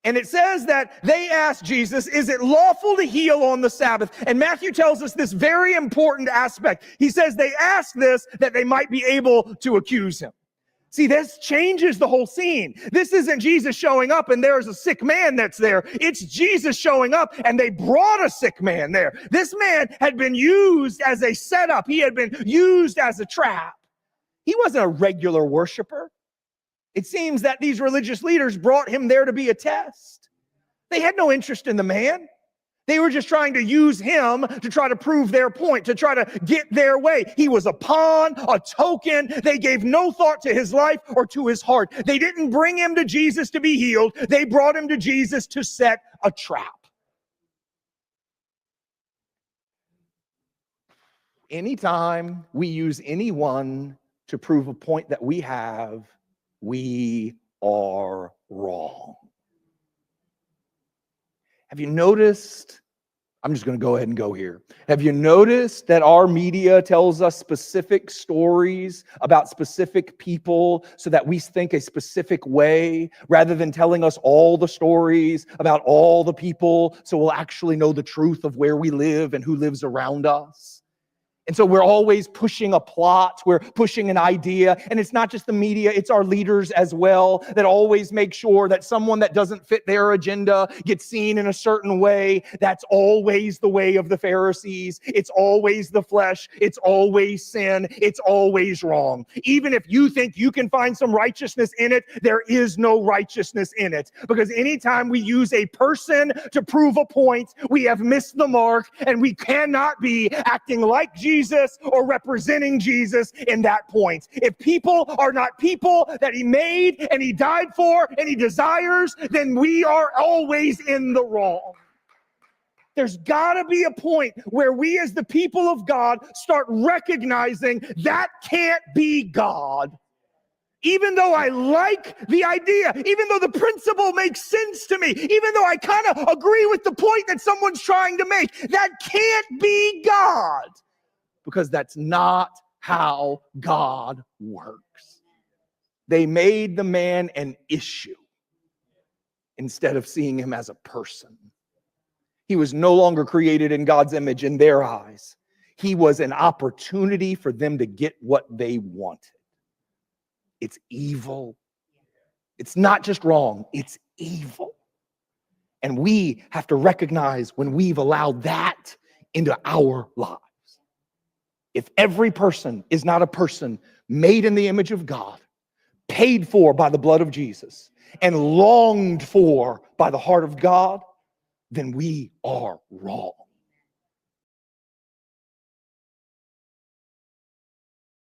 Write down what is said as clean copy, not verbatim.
And it says that they asked Jesus, is it lawful to heal on the Sabbath? And Matthew tells us this very important aspect. He says they asked this that they might be able to accuse him. See, this changes the whole scene. This isn't Jesus showing up and there's a sick man that's there. It's Jesus showing up and they brought a sick man there. This man had been used as a setup. He had been used as a trap. He wasn't a regular worshiper. It seems that these religious leaders brought him there to be a test. They had no interest in the man. They were just trying to use him to try to prove their point, to try to get their way. He was a pawn, a token. They gave no thought to his life or to his heart. They didn't bring him to Jesus to be healed. They brought him to Jesus to set a trap. Anytime we use anyone to prove a point that we have, we are wrong. Have you noticed? I'm just going to go ahead and go here. Have you noticed that our media tells us specific stories about specific people so that we think a specific way rather than telling us all the stories about all the people so we'll actually know the truth of where we live and who lives around us? And so we're always pushing a plot, we're pushing an idea, and it's not just the media, it's our leaders as well that always make sure that someone that doesn't fit their agenda gets seen in a certain way. That's always the way of the Pharisees. It's always the flesh. It's always sin. It's always wrong. Even if you think you can find some righteousness in it, there is no righteousness in it. Because anytime we use a person to prove a point, we have missed the mark, and we cannot be acting like Jesus or representing Jesus in that point. If people are not people that he made and he died for and he desires, then we are always in the wrong. There's got to be a point where we as the people of God start recognizing that can't be God. Even though I like the idea, even though the principle makes sense to me, even though I kind of agree with the point that someone's trying to make, that can't be God. Because that's not how God works. They made the man an issue instead of seeing him as a person. He was no longer created in God's image in their eyes. He was an opportunity for them to get what they wanted. It's evil. It's not just wrong, it's evil. And we have to recognize when we've allowed that into our lives. If every person is not a person made in the image of God, paid for by the blood of Jesus, and longed for by the heart of God, then we are wrong.